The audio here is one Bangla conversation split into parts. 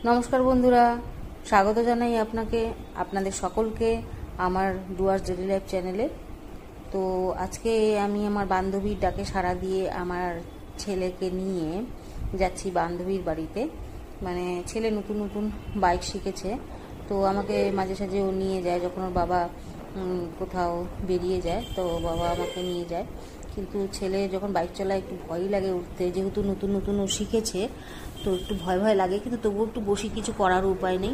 নমস্কার বন্ধুরা, স্বাগত জানাই আপনাদের সকলকে আমার ডুয়ার্স ডেইলি লাইফ চ্যানেলে। তো আজকে আমি আমার বান্ধবীর ডাকে সাড়া দিয়ে আমার ছেলেকে নিয়ে যাচ্ছি বান্ধবীর বাড়িতে। মানে ছেলে নতুন নতুন বাইক শিখেছে, তো আমাকে মাঝে সাঝে ও নিয়ে যায়। যখন ওর বাবা কোথাও বেরিয়ে যায় তো বাবা আমাকে নিয়ে যায়। কিন্তু ছেলে যখন বাইক চালায় একটু ভয়ই লাগে উঠতে, যেহেতু নতুন নতুন ও শিখেছে, তো একটু ভয় ভয় লাগে। কিন্তু তবুও একটু বসি, কিছু করার উপায় নেই,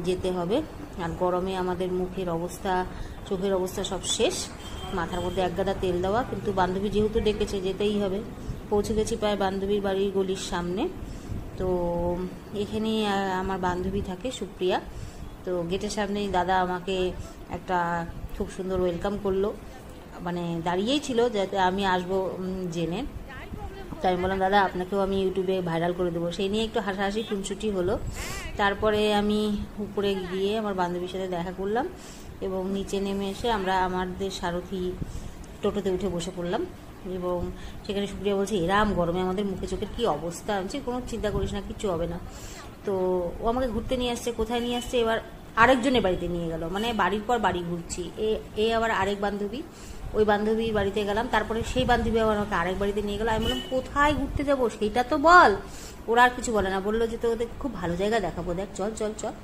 যেতে হবে। আর গরমে আমাদের মুখের অবস্থা, চোখের অবস্থা সব শেষ, মাথার মধ্যে এক গাদা তেল দেওয়া। কিন্তু বান্ধবী যেহেতু ডেকেছে, যেতেই হবে। পৌঁছে গেছি প্রায় বান্ধবীর বাড়ির গলির সামনে। তো এখানে আমার বান্ধবী থাকে, সুপ্রিয়া। তো গেটের সামনেই দাদা আমাকে একটা খুব সুন্দর ওয়েলকাম করলো, মানে দাঁড়িয়েই ছিল যাতে আমি আসবো জেনে। তো আমি বললাম, দাদা আপনাকেও আমি ইউটিউবে ভাইরাল করে দেবো। সেই নিয়ে একটু হাসাহাসি খুনসুটি হলো। তারপরে আমি উপরে গিয়ে আমার বান্ধবীর সাথে দেখা করলাম এবং নিচে নেমে এসে আমরা আমাদের সারথি টোটোতে উঠে বসে পড়লাম। এবং সেখানে সুপ্রিয়া বলছে, এরাম গরমে আমাদের মুখে চোখের কী অবস্থা। আমি কোনো চিন্তা করিস না, কিচ্ছু হবে না। তো ও আমাকে ঘুরতে নিয়ে আসছে। কোথায় নিয়ে আসছে? এবার আরেকজনের বাড়িতে নিয়ে গেল, মানে বাড়ির পর বাড়ি ঘুরছি। এ আবার আরেক বান্ধবী, ওই বান্ধবীর বাড়িতে গেলাম। তারপরে সেই বান্ধবী আবার আমাকে আরেক বাড়িতে নিয়ে গেলো। আমি বললাম, কোথায় ঘুরতে যাবো সেইটা তো বল। ওরা আর কিছু বলে না, বললো যে তোদের খুব ভালো জায়গা দেখাবো, দেখ চল চল চল।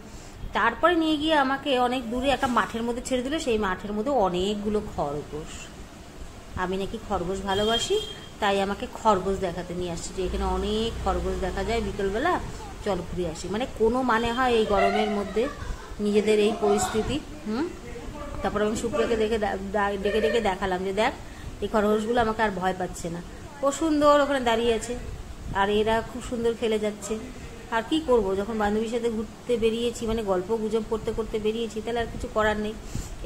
তারপরে নিয়ে গিয়ে আমাকে অনেক দূরে একটা মাঠের মধ্যে ছেড়ে দিল। সেই মাঠের মধ্যে অনেকগুলো খরগোশ। আমি নাকি খরগোশ ভালোবাসি, তাই আমাকে খরগোশ দেখাতে নিয়ে আসছে, যে এখানে অনেক খরগোশ দেখা যায় বিকেলবেলা, চল ঘুরে আসি। মানে কোনো মানে হয় এই গরমের মধ্যে নিজেদের এই পরিস্থিতি। তারপর আমি সুপ্রিয়াকে ডেকে ডেকে দেখালাম যে দেখ, এই খরগোশগুলো আমাকে আর ভয় পাচ্ছে না। ও সুন্দর ওখানে দাঁড়িয়ে আছে, আর এরা খুব সুন্দর খেলে যাচ্ছে। আর কি করব, যখন বান্ধবীর সাথে ঘুরতে বেরিয়েছি, মানে গল্প গুজব করতে করতে বেরিয়েছি, তাহলে আর কিছু করার নেই।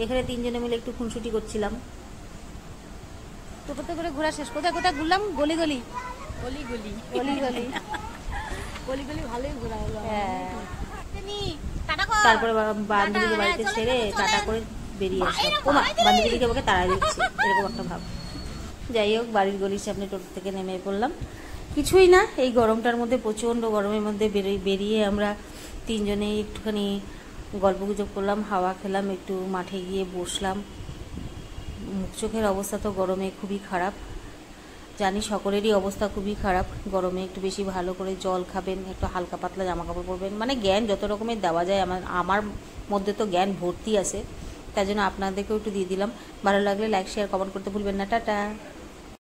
এখানে তিনজনে মিলে একটু খুনসুটি করছিলাম। টোটোতে করে ঘোরা শেষ। কোথায় কোথায় ঘুরলাম? গলি গলি গলি গলি গলি গলি গলি গলি ভালোই ঘোরা হলো। হ্যাঁ, তারপরে বান্ধবীকে বাড়িতে ছেড়ে টাটা করে বেরিয়ে আসলাম। ও মা, বান্ধবী দিকে আমাকে তাড়াই দিচ্ছে, এরকম একটা ভাব। যাই হোক, বাড়ির গলির সামনে টোটো থেকে নেমে পড়লাম। কিছুই না, এই গরমটার মধ্যে, প্রচণ্ড গরমের মধ্যে বেরিয়ে আমরা তিনজনে একটুখানি গল্প গুজব করলাম, হাওয়া খেলাম, একটু মাঠে গিয়ে বসলাম। মুখ চোখের অবস্থা তো গরমে খুবই খারাপ, জানি সকলেরই অবস্থা খুবই খারাপ। গরমে একটু বেশি ভালো করে জল খাবেন, একটু হালকা পাতলা জামা কাপড় পরবেন, মানে জ্ঞান যত রকমের দেওয়া যায়। আমার মধ্যে তো জ্ঞান ভর্তি আছে, তাই জন্য আপনাদেরকেও একটু দিয়ে দিলাম। ভালো লাগলে লাইক শেয়ার কমেন্ট করতে ভুলবেন না। টাটা।